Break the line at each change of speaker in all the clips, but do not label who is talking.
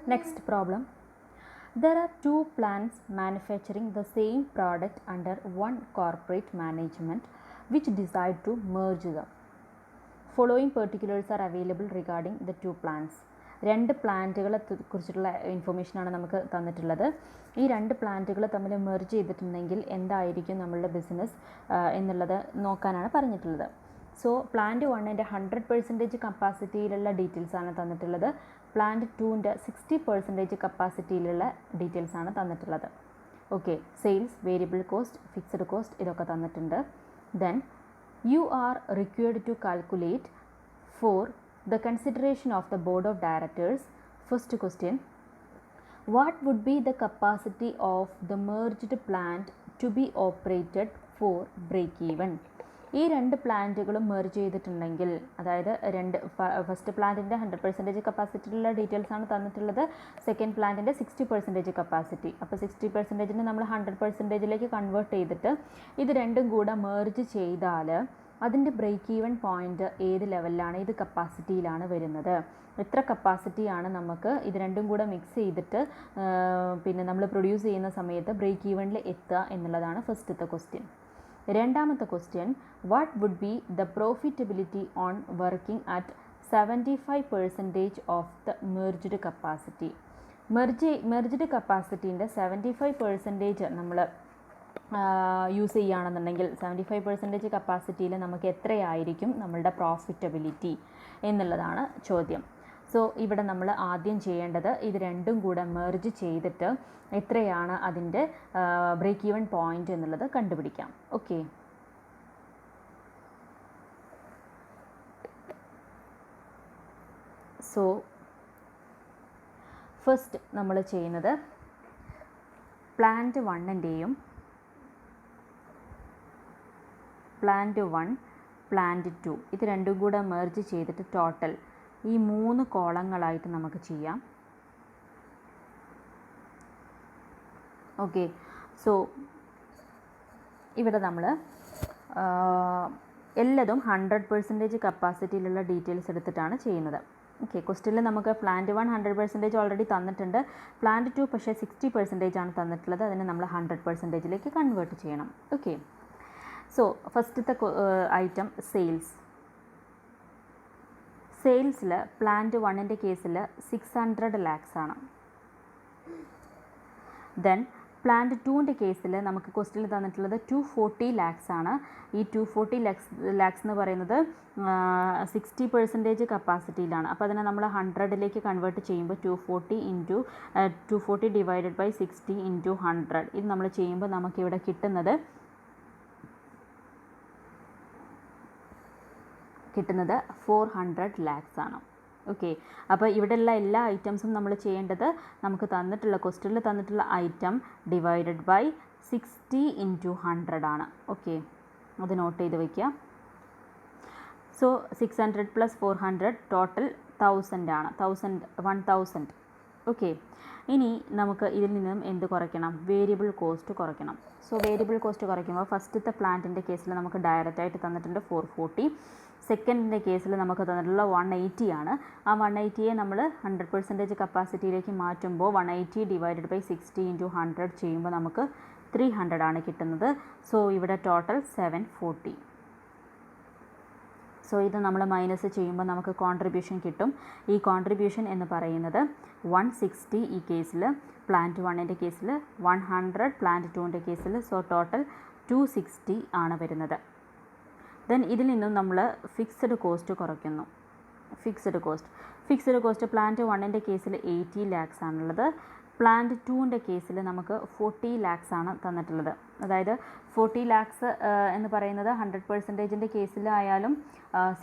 Next problem. There are two plants manufacturing the same product under one corporate management which decide to merge them. Following particulars are available regarding the two plants. രണ്ട് പ്ലാന്റുകളെ കുറിച്ചിട്ടുള്ള ഇൻഫർമേഷനാണ് നമുക്ക് തന്നിട്ടുള്ളത്. ഈ രണ്ട് പ്ലാന്റുകൾ തമ്മിൽ merge ചെയ്തിട്ടുണ്ടെങ്കിൽ എന്തായിരിക്കും നമ്മളുടെ ബിസിനസ് എന്നുള്ളത് നോക്കാനാണ് പറഞ്ഞിട്ടുള്ളത്. സോ പ്ലാന്റ് 1ൻ്റെ 100% കപ്പാസിറ്റിയിലുള്ള ഡീറ്റെയിൽസാണ് തന്നിട്ടുള്ളത്. പ്ലാന്റ് 2ൻ്റെ 60% കപ്പാസിറ്റിയിലുള്ള ഡീറ്റെയിൽസാണ് തന്നിട്ടുള്ളത്. Okay, sales, variable cost, fixed cost ഇതൊക്കെ തന്നിട്ടുണ്ട്. Then you are required to calculate for the consideration of the board of directors. First question, what would be the capacity of the merged plant to be operated for break even? ഈ രണ്ട് പ്ലാന്റുകളും merge ചെയ്തിട്ടുണ്ടെങ്കിൽ, അതായത് first പ്ലാന്റിൻ്റെ 100% കപ്പാസിറ്റിയിലുള്ള ഡീറ്റെയിൽസാണ് തന്നിട്ടുള്ളത്. Second പ്ലാന്റിൻ്റെ 60% capacity. അപ്പോൾ 60%നെ നമ്മൾ 100%ലേക്ക് convert ചെയ്തിട്ട് ഇത് രണ്ടും കൂടെ മെർജ് ചെയ്താൽ അതിൻ്റെ ബ്രേക്ക് ഈവൻ പോയിൻ്റ് ഏത് ലെവലിലാണ്, ഏത് കപ്പാസിറ്റിയിലാണ് വരുന്നത്, എത്ര കപ്പാസിറ്റിയാണ് നമുക്ക് ഇത് രണ്ടും കൂടെ മിക്സ് ചെയ്തിട്ട് പിന്നെ നമ്മൾ പ്രൊഡ്യൂസ് ചെയ്യുന്ന സമയത്ത് ബ്രേക്ക് ഈവനിൽ എത്തുക എന്നുള്ളതാണ് ഫസ്റ്റത്തെ ക്വസ്റ്റ്യൻ. രണ്ടാമത്തെ question, what would be the profitability on working at 75% of the merged capacity. Merged കപ്പാസിറ്റീൻ്റെ 75% നമ്മൾ യൂസ് ചെയ്യുകയാണെന്നുണ്ടെങ്കിൽ 75% കപ്പാസിറ്റിയിൽ നമുക്ക് എത്രയായിരിക്കും നമ്മളുടെ പ്രോഫിറ്റബിലിറ്റി എന്നുള്ളതാണ് ചോദ്യം. സോ ഇവിടെ നമ്മൾ ആദ്യം ചെയ്യേണ്ടത് ഇത് രണ്ടും കൂടെ മെർജ് ചെയ്തിട്ട് എത്രയാണ് അതിൻ്റെ ബ്രേക്ക് ഈവൻ പോയിൻ്റ് എന്നുള്ളത് കണ്ടുപിടിക്കാം. ഓക്കെ, സോ ഫസ്റ്റ് നമ്മൾ ചെയ്യുന്നത് പ്ലാന്റ് 1ൻ്റെയും പ്ലാന്റ് 1, പ്ലാന്റ് 2 ഇത് രണ്ടും കൂടെ മെർജ് ചെയ്തിട്ട് ടോട്ടൽ ഈ 3 കോളങ്ങളായിട്ട് നമുക്ക് ചെയ്യാം. ഓക്കെ, സോ ഇവിടെ നമ്മൾ എല്ലതും 100% കപ്പാസിറ്റിയിലുള്ള ഡീറ്റെയിൽസ് എടുത്തിട്ടാണ് ചെയ്യുന്നത്. ഓക്കെ, ക്വസ്റ്റ്യനിൽ നമുക്ക് പ്ലാന്റ് 1 100% ഓൾറെഡി തന്നിട്ടുണ്ട്. പ്ലാന്റ് 2 പക്ഷേ 60% ആണ് തന്നിട്ടുള്ളത്. അതിനെ നമ്മൾ 100%ലേക്ക് കൺവേർട്ട് ചെയ്യണം. ഓക്കെ, സോ ഫസ്റ്റത്തെ ഐറ്റം സെയിൽസിൽ പ്ലാന്റ് 1ൻ്റെ കേസിൽ 600 lakhs ആണ്. ദെൻ പ്ലാന്റ് 2ൻ്റെ കേസിൽ നമുക്ക് ക്വസ്റ്റ്യനിൽ തന്നിട്ടുള്ളത് 240 lakhs ആണ്. ഈ 240 lakhs എന്ന് പറയുന്നത് 60% കപ്പാസിറ്റിയിലാണ്. അപ്പോൾ അതിനെ നമ്മൾ 100ലേക്ക് കൺവേർട്ട് ചെയ്യുമ്പോൾ 240 ഡിവൈഡഡ് ബൈ 60 ഇൻറ്റു 100 ഇത് നമ്മൾ ചെയ്യുമ്പോൾ നമുക്കിവിടെ കിട്ടുന്നത് 400 lakhs ആണ്. ഓക്കെ, അപ്പോൾ ഇവിടെയുള്ള എല്ലാ ഐറ്റംസും നമ്മൾ ചെയ്യേണ്ടത് നമുക്ക് തന്നിട്ടുള്ള ക്വസ്റ്റ്യനിൽ തന്നിട്ടുള്ള ഐറ്റം ഡിവൈഡഡ് ബൈ 60 ഇൻറ്റു 100 ആണ്. ഓക്കെ, അത് നോട്ട് ചെയ്ത് വയ്ക്കുക. സോ 600 + 400 ടോട്ടൽ 1000 ആണ്. 1000. ഓക്കെ, ഇനി നമുക്ക് ഇതിൽ നിന്നും എന്ത് കുറയ്ക്കണം? വേരിയബിൾ കോസ്റ്റ് കുറയ്ക്കണം. സോ വേരിയബിൾ കോസ്റ്റ് കുറയ്ക്കുമ്പോൾ ഫസ്റ്റത്തെ പ്ലാന്റിൻ്റെ കേസിൽ നമുക്ക് ഡയറക്റ്റായിട്ട് തന്നിട്ടുണ്ട് 440. സെക്കൻഡിൻ്റെ കേസിൽ നമുക്ക് തന്നിട്ടുള്ള 180 ആണ്. ആ 180യെ നമ്മൾ 100% കപ്പാസിറ്റിയിലേക്ക് മാറ്റുമ്പോൾ 180 ഡിവൈഡഡ് ബൈ 60 ഇൻറ്റു 100 ചെയ്യുമ്പോൾ നമുക്ക് 300 ആണ് കിട്ടുന്നത്. സോ ഇവിടെ ടോട്ടൽ 740. സോ ഇത് നമ്മൾ മൈനസ് ചെയ്യുമ്പോൾ നമുക്ക് കോൺട്രിബ്യൂഷൻ കിട്ടും. ഈ കോൺട്രിബ്യൂഷൻ എന്ന് പറയുന്നത് 160 ഈ കേസിൽ, പ്ലാന്റ് 1ൻ്റെ കേസിൽ 100, പ്ലാന്റ് 2ൻ്റെ കേസിൽ. സോ ടോട്ടൽ 260 ആണ് വരുന്നത്. ദെൻ ഇതിൽ നിന്നും നമ്മൾ ഫിക്സഡ് കോസ്റ്റ് കുറയ്ക്കുന്നു. ഫിക്സഡ് കോസ്റ്റ് പ്ലാന്റ് 1ൻ്റെ കേസിൽ 80 lakhs ആണുള്ളത്. പ്ലാന്റ് 2ൻ്റെ കേസിൽ നമുക്ക് 40 lakhs ആണ് തന്നിട്ടുള്ളത്. അതായത് 40 lakhs എന്ന് പറയുന്നത് 100%ൻ്റെ കേസിലായാലും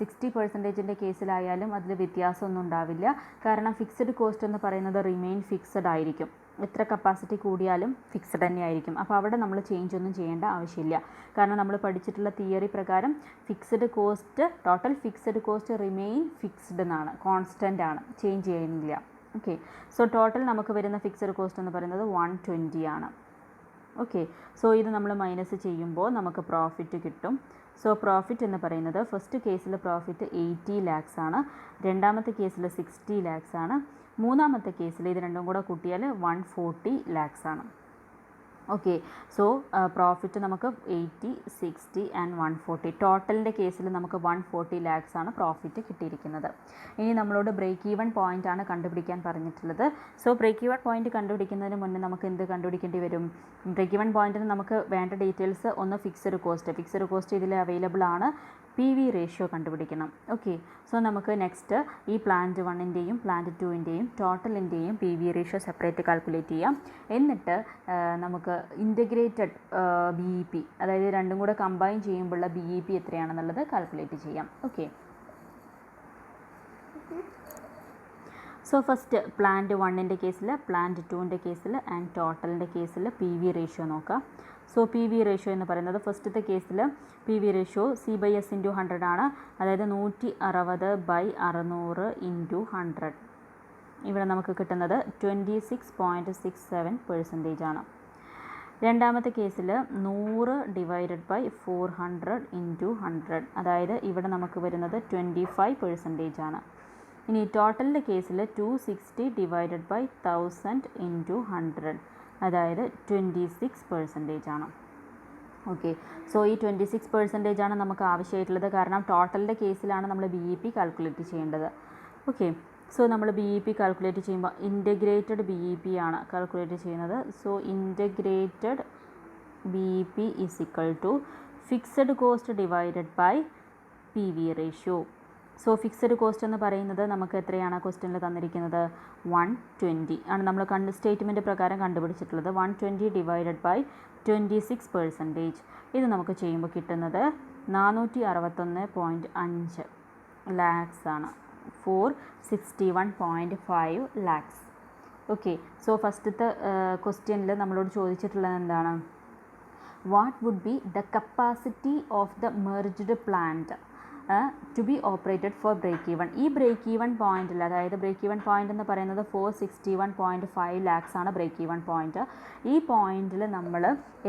60%ൻ്റെ കേസിലായാലും അതിൽ വ്യത്യാസമൊന്നും ഉണ്ടാവില്ല. കാരണം ഫിക്സഡ് കോസ്റ്റ് എന്ന് പറയുന്നത് റിമെയിൻ ഫിക്സഡ് ആയിരിക്കും. എത്ര കപ്പാസിറ്റി കൂടിയാലും ഫിക്സഡ് തന്നെ ആയിരിക്കും. അപ്പോൾ അവിടെ നമ്മൾ ചേഞ്ച് ഒന്നും ചെയ്യേണ്ട ആവശ്യമില്ല. കാരണം നമ്മൾ പഠിച്ചിട്ടുള്ള തിയറി പ്രകാരം total fixed cost remain fixed എന്നാണ്, കോൺസ്റ്റൻ്റ് ആണ്, ചേഞ്ച് ചെയ്യുന്നില്ല. ഓക്കെ, സോ ടോട്ടൽ നമുക്ക് വരുന്ന ഫിക്സഡ് കോസ്റ്റ് എന്ന് പറയുന്നത് 120 ആണ്. ഓക്കെ, സോ ഇത് നമ്മൾ മൈനസ് ചെയ്യുമ്പോൾ നമുക്ക് പ്രോഫിറ്റ് കിട്ടും. സോ പ്രോഫിറ്റ് എന്ന് പറയുന്നത്, ഫസ്റ്റ് കേസിൽ പ്രോഫിറ്റ് 80 lakhs ആണ്, രണ്ടാമത്തെ കേസിൽ 60 lakhs ആണ്, മൂന്നാമത്തെ കേസിൽ ഇത് രണ്ടും കൂടെ കൂട്ടിയാൽ 140 lakhs ആണ്. ഓക്കെ, സോ പ്രോഫിറ്റ് നമുക്ക് 80, 60 ആൻഡ് 140. ടോട്ടലിൻ്റെ കേസിൽ നമുക്ക് 140 lakhs ആണ് പ്രോഫിറ്റ് കിട്ടിയിരിക്കുന്നത്. ഇനി നമ്മളോട് ബ്രേക്ക് ഈവൻ പോയിൻ്റ് ആണ് കണ്ടുപിടിക്കാൻ പറഞ്ഞിട്ടുള്ളത്. സോ ബ്രേക്ക് ഈവൻ പോയിൻ്റ് കണ്ടുപിടിക്കുന്നതിന് മുന്നേ നമുക്ക് എന്ത് കണ്ടുപിടിക്കേണ്ടി വരും? ബ്രേക്ക് ഈവൻ പോയിൻറ്റിന് നമുക്ക് വേണ്ട ഡീറ്റെയിൽസ് ഒന്ന് ഫിക്സഡ് കോസ്റ്റ് ഇതിൽ അവൈലബിൾ ആണ്. PV റേഷ്യോ കണ്ടുപിടിക്കണം. ഓക്കെ, സോ നമുക്ക് നെക്സ്റ്റ് ഈ പ്ലാന്റ് 1ൻ്റെയും പ്ലാന്റ് 2ൻ്റെയും ടോട്ടലിൻ്റെയും PV റേഷ്യോ സെപ്പറേറ്റ് കാൽക്കുലേറ്റ് ചെയ്യാം. എന്നിട്ട് നമുക്ക് ഇൻ്റഗ്രേറ്റഡ് BEP, അതായത് രണ്ടും കൂടെ കമ്പൈൻ ചെയ്യുമ്പോഴുള്ള BEP എത്രയാണെന്നുള്ളത് കാൽക്കുലേറ്റ് ചെയ്യാം. ഓക്കെ, സോ ഫസ്റ്റ് പ്ലാന്റ് 1ൻ്റെ കേസിൽ, പ്ലാന്റ് 2ൻ്റെ കേസിൽ ആൻഡ് ടോട്ടലിൻ്റെ കേസിൽ PV റേഷ്യോ നോക്കാം. സോ PV റേഷ്യോ എന്ന് പറയുന്നത് ഫസ്റ്റത്തെ കേസിൽ PV റേഷ്യോ C/S × 100 ആണ്. അതായത് 160/600 × 100. ഇവിടെ നമുക്ക് കിട്ടുന്നത് 26.67% ആണ്. രണ്ടാമത്തെ കേസിൽ 100/400 × 100, അതായത് ഇവിടെ നമുക്ക് വരുന്നത് 25% ആണ്. ഇനി ടോട്ടലിൻ്റെ കേസിൽ 260/1000 × 100, അതായത് 26% ആണ്. ഓക്കെ, സോ ഈ 26% ആണ് നമുക്ക് ആവശ്യമായിട്ടുള്ളത്. കാരണം ടോട്ടലിൻ്റെ കേസിലാണ് നമ്മൾ BEP കാൽക്കുലേറ്റ് ചെയ്യേണ്ടത്. ഓക്കെ, സോ നമ്മൾ BEP കാൽക്കുലേറ്റ് ചെയ്യുമ്പോൾ ഇൻ്റഗ്രേറ്റഡ് BEP ആണ് കാൽക്കുലേറ്റ് ചെയ്യുന്നത്. So integrated BEP = fixed cost divided by PV ratio. So fixed cost എന്ന് പറയുന്നത് നമുക്ക് എത്രയാണ് ക്വസ്റ്റ്യനിൽ തന്നിരിക്കുന്നത്? 120 ആണ് നമ്മൾ സ്റ്റേറ്റ്മെൻറ്റ് പ്രകാരം കണ്ടുപിടിച്ചിട്ടുള്ളത്. 120/26%. ഇത് നമുക്ക് ചെയ്യുമ്പോൾ കിട്ടുന്നത് 461.5 lakhs ആണ്. 461.5 lakhs. ഓക്കെ, സോ ഫസ്റ്റത്തെ ക്വസ്റ്റ്യനിൽ നമ്മളോട് ചോദിച്ചിട്ടുള്ളത് എന്താണ്? What would be the capacity of the merged plant to be operated for break even. ഈ ബ്രേക്ക് ഈവൺ പോയിന്റിൽ, അതായത് ബ്രേക്ക് ഈവൺ പോയിന്റ് എന്ന് പറയുന്നത് 461.5 lakhs ആണ് ബ്രേക്ക് ഈവൺ പോയിന്റ്. ഈ പോയിന്റിൽ നമ്മൾ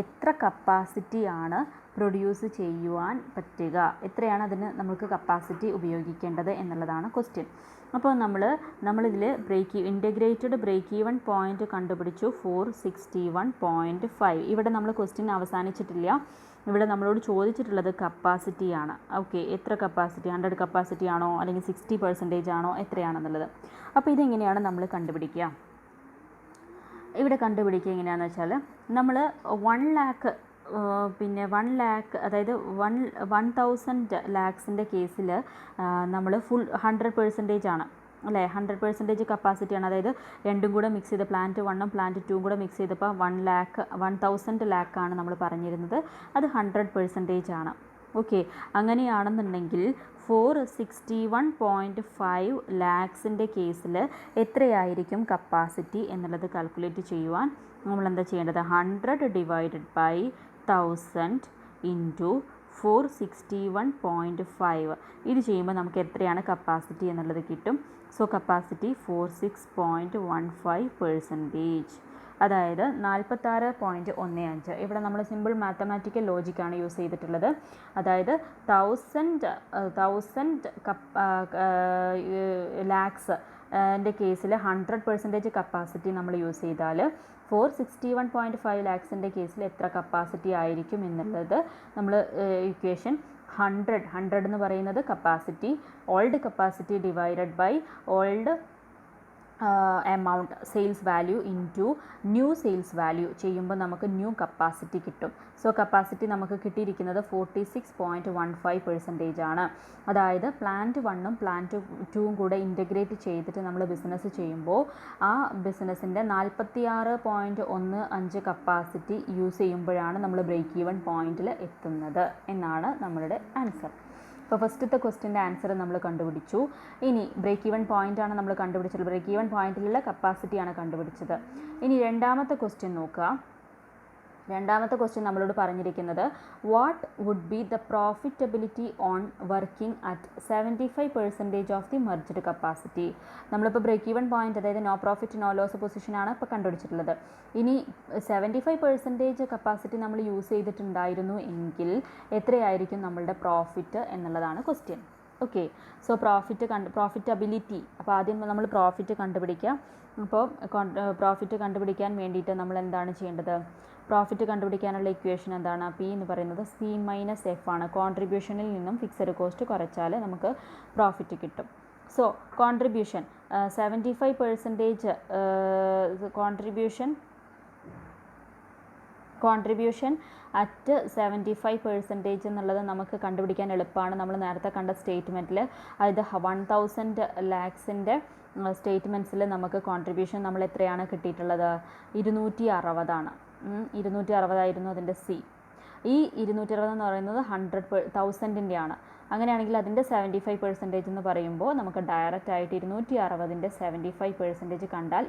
എത്ര കപ്പാസിറ്റിയാണ് പ്രൊഡ്യൂസ് ചെയ്യുവാൻ പറ്റുക, എത്രയാണ് അതിന് നമുക്ക് കപ്പാസിറ്റി ഉപയോഗിക്കേണ്ടത് എന്നുള്ളതാണ് ക്വസ്റ്റ്യൻ. അപ്പോൾ നമ്മളിതിൽ ഇൻ്റഗ്രേറ്റഡ് ബ്രേക്ക് ഈവൺ പോയിന്റ് കണ്ടുപിടിച്ചു 461.5. ഇവിടെ നമ്മൾ ക്വസ്റ്റ്യൻ അവസാനിച്ചിട്ടില്ല. ഇവിടെ നമ്മളോട് ചോദിച്ചിട്ടുള്ളത് കപ്പാസിറ്റിയാണ്. ഓക്കെ, എത്ര കപ്പാസിറ്റി, 100 കപ്പാസിറ്റി ആണോ അല്ലെങ്കിൽ 60% ആണോ, എത്രയാണെന്നുള്ളത്. അപ്പോൾ ഇതെങ്ങനെയാണ് നമ്മൾ കണ്ടുപിടിക്കുക? ഇവിടെ കണ്ടുപിടിക്കുക എങ്ങനെയാണെന്ന് വെച്ചാൽ നമ്മൾ 1 lakh, പിന്നെ 1 lakh, അതായത് 1000 lakhsൻ്റെ കേസിൽ നമ്മൾ ഫുൾ 100% ആണ് അല്ലേ, 100% കപ്പാസിറ്റിയാണ്. അതായത് രണ്ടും കൂടെ മിക്സ് ചെയ്ത് പ്ലാന്റ് 1ഉം പ്ലാന്റ് 2ഉം കൂടെ മിക്സ് ചെയ്തപ്പോൾ 1000 lakh ആണ് നമ്മൾ പറഞ്ഞിരുന്നത്. അത് 100% ആണ്. ഓക്കെ, അങ്ങനെയാണെന്നുണ്ടെങ്കിൽ 461.5 lakhsൻ്റെ കേസിൽ എത്രയായിരിക്കും കപ്പാസിറ്റി എന്നുള്ളത് കാൽക്കുലേറ്റ് ചെയ്യുവാൻ നമ്മളെന്താ ചെയ്യേണ്ടത്? 100/1000 × 461.5. ഇത് ചെയ്യുമ്പോൾ നമുക്ക് എത്രയാണ് കപ്പാസിറ്റി എന്നുള്ളത് കിട്ടും. സോ കപ്പാസിറ്റി 46.15%, അതായത് 46.15. ഇവിടെ നമ്മൾ സിമ്പിൾ മാത്തമാറ്റിക്കൽ ലോജിക്കാണ് യൂസ് ചെയ്തിട്ടുള്ളത്. അതായത് 1000 lakhs ൻ്റെ കേസിൽ 100% കപ്പാസിറ്റി നമ്മൾ യൂസ് ചെയ്താൽ 461.5 lakhsൻ്റെ കേസിൽ എത്ര കപ്പാസിറ്റി ആയിരിക്കും എന്നുള്ളത് നമ്മൾ ഇക്വേഷൻ 100 എന്ന് പറയുന്നത് capacity, old capacity divided by old amount sales value into new sales value ചെയ്യുമ്പോൾ നമുക്ക് ന്യൂ കപ്പാസിറ്റി കിട്ടും. സോ കപ്പാസിറ്റി നമുക്ക് കിട്ടിയിരിക്കുന്നത് 46.15% ആണ്. അതായത് പ്ലാന്റ് 1ഉം പ്ലാന്റ് 2ഉം കൂടെ ഇൻ്റഗ്രേറ്റ് ചെയ്തിട്ട് നമ്മൾ ബിസിനസ് ചെയ്യുമ്പോൾ ആ ബിസിനസ്സിൻ്റെ 46.15 കപ്പാസിറ്റി യൂസ് ചെയ്യുമ്പോഴാണ് നമ്മൾ ബ്രേക്ക് ഈവൺ പോയിന്റിൽ എത്തുന്നത് എന്നാണ് നമ്മളുടെ ആൻസർ. അപ്പോൾ ഫസ്റ്റത്തെ ക്വസ്റ്റ്യൻ്റെ ആൻസർ നമ്മൾ കണ്ടുപിടിച്ചു. ഇനി ബ്രേക്ക് ഈവൺ പോയിൻ്റ് ആണ് നമ്മൾ കണ്ടുപിടിച്ചത്. ബ്രേക്ക് ഈവൺ പോയിന്റിലുള്ള കപ്പാസിറ്റിയാണ് കണ്ടുപിടിച്ചത്. ഇനി രണ്ടാമത്തെ ക്വസ്റ്റ്യൻ നോക്കുക. രണ്ടാമത്തെ ക്വസ്റ്റ്യൻ നമ്മളോട് പറഞ്ഞിരിക്കുന്നത് what would be the profitability on working at 75% of the merged capacity. നമ്മളിപ്പോൾ ബ്രേക്ക് ഈവൺ പോയിന്റ്, അതായത് നോ പ്രോഫിറ്റ് നോ ലോസ് പൊസിഷനാണ് ഇപ്പോൾ കണ്ടുപിടിച്ചിട്ടുള്ളത്. ഇനി 75% കപ്പാസിറ്റി നമ്മൾ യൂസ് ചെയ്തിട്ടുണ്ടായിരുന്നു എങ്കിൽ എത്രയായിരിക്കും നമ്മളുടെ പ്രോഫിറ്റ് എന്നുള്ളതാണ് ക്വസ്റ്റ്യൻ. ഓക്കെ. സോ പ്രോഫിറ്റബിലിറ്റി, അപ്പോൾ ആദ്യം നമ്മൾ പ്രോഫിറ്റ് കണ്ടുപിടിക്കുക. അപ്പോൾ പ്രോഫിറ്റ് കണ്ടുപിടിക്കാൻ വേണ്ടിയിട്ട് നമ്മൾ എന്താണ് ചെയ്യേണ്ടത്? പ്രോഫിറ്റ് കണ്ടുപിടിക്കാനുള്ള ഇക്വേഷൻ എന്താണ്? പി എന്ന് പറയുന്നത് സി മൈനസ് എഫ് ആണ്. കോൺട്രിബ്യൂഷനിൽ നിന്നും ഫിക്സഡ് കോസ്റ്റ് കുറച്ചാൽ നമുക്ക് പ്രോഫിറ്റ് കിട്ടും. സോ കോൺട്രിബ്യൂഷൻ 75% കോൺട്രിബ്യൂഷൻ അറ്റ് 75% എന്നുള്ളത് നമുക്ക് കണ്ടുപിടിക്കാൻ എളുപ്പമാണ്. നമ്മൾ നേരത്തെ കണ്ട സ്റ്റേറ്റ്മെൻറ്റിൽ, അതായത് 1000 ലാക്സിൻ്റെ സ്റ്റേറ്റ്മെൻറ്റ്സിൽ നമുക്ക് കോൺട്രിബ്യൂഷൻ നമ്മൾ എത്രയാണ് കിട്ടിയിട്ടുള്ളത്? 260 260 അതിൻ്റെ സി. ഈ 260 എന്ന് പറയുന്നത് 1000-ൻ്റെ. അങ്ങനെയാണെങ്കിൽ അതിൻ്റെ 75% എന്ന് പറയുമ്പോൾ നമുക്ക് ഡയറക്റ്റ് ആയിട്ട് 260-ൻ്റെ 75% കണ്ടാൽ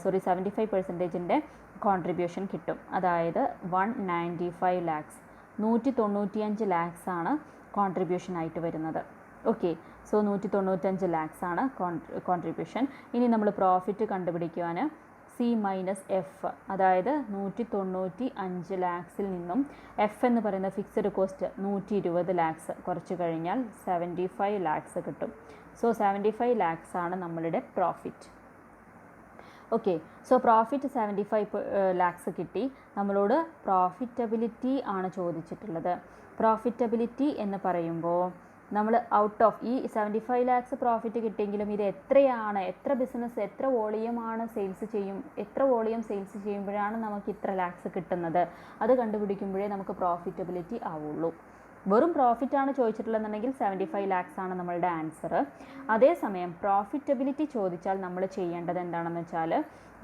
75%-ൻ്റെ കോൺട്രിബ്യൂഷൻ കിട്ടും. അതായത് 195 ലാക്സ്, 195 ലാക്സ് ആണ് കോൺട്രിബ്യൂഷൻ ആയിട്ട് വരുന്നത്. ഓക്കെ. സോ 195 ലാക്സ് ആണ് കോൺട്രിബ്യൂഷൻ. ഇനി നമ്മൾ പ്രോഫിറ്റ് കണ്ടുപിടിക്കുവാൻ സി മൈനസ് എഫ്, അതായത് 195 ലാക്സിൽ നിന്നും എഫ് എന്ന് പറയുന്ന ഫിക്സഡ് കോസ്റ്റ് 120 ലാക്സ് കുറച്ച് കഴിഞ്ഞാൽ 75 ലാക്സ് കിട്ടും. സോ 75 ലാക്സ് ആണ് നമ്മളുടെ profit. Okay. So profit 75 lakhs കിട്ടി. നമ്മളോട് പ്രോഫിറ്റബിലിറ്റി ആണ് ചോദിച്ചിട്ടുള്ളത്. പ്രോഫിറ്റബിലിറ്റി എന്ന് പറയുമ്പോൾ നമ്മൾ ഔട്ട് ഓഫ് ഈ 75 ലാക്സ് പ്രോഫിറ്റ് കിട്ടിയെങ്കിലും ഇത് എത്രയാണ്, എത്ര ബിസിനസ്, എത്ര വോളിയമാണ് സെയിൽസ് ചെയ്യും, എത്ര വോളിയം സെയിൽസ് ചെയ്യുമ്പോഴാണ് നമുക്ക് ഇത്ര ലാക്സ് കിട്ടുന്നത്, അത് കണ്ടുപിടിക്കുമ്പോഴേ നമുക്ക് പ്രോഫിറ്റബിലിറ്റി ആവുള്ളൂ. വെറും പ്രോഫിറ്റാണ് ചോദിച്ചിട്ടുള്ളതെന്നുണ്ടെങ്കിൽ 75 ലാക്സ് ആണ് നമ്മളുടെ ആൻസർ. അതേസമയം പ്രോഫിറ്റബിലിറ്റി ചോദിച്ചാൽ നമ്മൾ ചെയ്യേണ്ടത് എന്താണെന്ന് വെച്ചാൽ,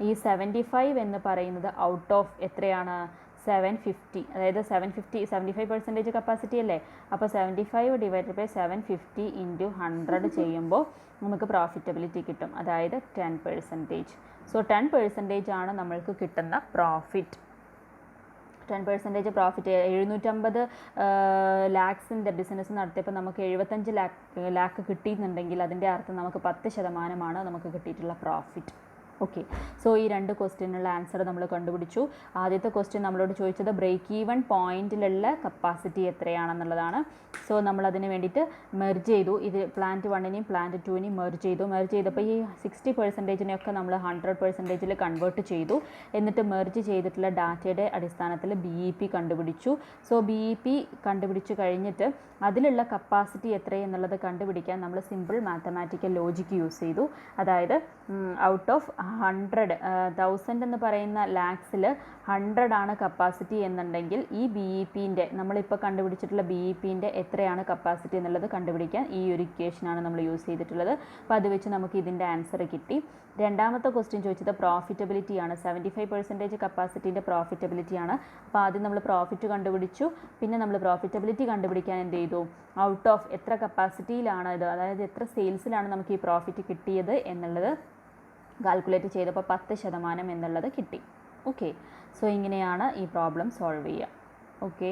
ഈ 75 എന്ന് പറയുന്നത് ഔട്ട് ഓഫ് എത്രയാണ്? 750. അതായത് 75% കപ്പാസിറ്റി അല്ലേ. അപ്പോൾ 75 ഡിവൈഡഡ് ബൈ 750 ഇൻറ്റു 100 ചെയ്യുമ്പോൾ നമുക്ക് പ്രോഫിറ്റബിലിറ്റി കിട്ടും. അതായത് 10%. സോ 10% ആണ് നമ്മൾക്ക് കിട്ടുന്ന പ്രോഫിറ്റ്. 10% പ്രോഫിറ്റ്. 750 ലാക്സിൻ്റെ ബിസിനസ് നടത്തിയപ്പോൾ നമുക്ക് 75 ലാക്ക് കിട്ടിയെന്നുണ്ടെങ്കിൽ അതിൻ്റെ അർത്ഥം നമുക്ക് 10% നമുക്ക് കിട്ടിയിട്ടുള്ള പ്രോഫിറ്റ്. ഓക്കെ. സോ ഈ രണ്ട് ക്വസ്റ്റ്യനുള്ള ആൻസർ നമ്മൾ കണ്ടുപിടിച്ചു. ആദ്യത്തെ ക്വസ്റ്റ്യൻ നമ്മളോട് ചോദിച്ചത് ബ്രേക്ക് ഈവൺ പോയിന്റിലുള്ള കപ്പാസിറ്റി എത്രയാണെന്നുള്ളതാണ്. സോ നമ്മൾ അതിന് വേണ്ടിയിട്ട് മെർജ് ചെയ്തു. ഇത് പ്ലാന്റ് 1നെയും പ്ലാന്റ് 2നെയും മെർജ് ചെയ്തപ്പോൾ ഈ 60%-നെയൊക്കെ നമ്മൾ 100%-ൽ കൺവേർട്ട് ചെയ്തു. എന്നിട്ട് മെർജ് ചെയ്തിട്ടുള്ള ഡാറ്റയുടെ അടിസ്ഥാനത്തിൽ BEP കണ്ടുപിടിച്ചു. സോ BEP കണ്ടുപിടിച്ചു കഴിഞ്ഞിട്ട് അതിലുള്ള കപ്പാസിറ്റി എത്രയെന്നുള്ളത് കണ്ടുപിടിക്കാൻ നമ്മൾ സിമ്പിൾ മാത്തമാറ്റിക്കൽ ലോജിക്ക് യൂസ് ചെയ്തു. അതായത് ഔട്ട് ഓഫ് 1000 എന്ന് പറയുന്ന ലാക്സിൽ 100 ആണ് കപ്പാസിറ്റി എന്നുണ്ടെങ്കിൽ ഈ BEPൻ്റെ, നമ്മളിപ്പോൾ കണ്ടുപിടിച്ചിട്ടുള്ള BEPൻ്റെ എത്രയാണ് കപ്പാസിറ്റി എന്നുള്ളത് കണ്ടുപിടിക്കാൻ ഈ ഒരു ഇക്വേഷനാണ് നമ്മൾ യൂസ് ചെയ്തിട്ടുള്ളത്. അപ്പോൾ അത് വെച്ച് നമുക്ക് ഇതിൻ്റെ ആൻസർ കിട്ടി. രണ്ടാമത്തെ ക്വസ്റ്റ്യൻ ചോദിച്ചത് പ്രോഫിറ്റബിലിറ്റിയാണ്. 75% കപ്പാസിറ്റീൻ്റെ പ്രോഫിറ്റബിലിറ്റിയാണ്. അപ്പോൾ ആദ്യം നമ്മൾ പ്രോഫിറ്റ് കണ്ടുപിടിച്ചു. പിന്നെ നമ്മൾ പ്രോഫിറ്റബിലിറ്റി കണ്ടുപിടിക്കാൻ എന്ത് ചെയ്തു? ഔട്ട് ഓഫ് എത്ര കപ്പാസിറ്റിയിലാണ് ഇത്, അതായത് എത്ര സെയിൽസിലാണ് നമുക്ക് ഈ പ്രോഫിറ്റ് കിട്ടിയത് എന്നുള്ളത് കാൽക്കുലേറ്റ് ചെയ്തപ്പോൾ 10% എന്നുള്ളത് കിട്ടി. ഓക്കെ. സോ ഇങ്ങനെയാണ് ഈ പ്രോബ്ലം സോൾവ് ചെയ്യുക. ഓക്കെ.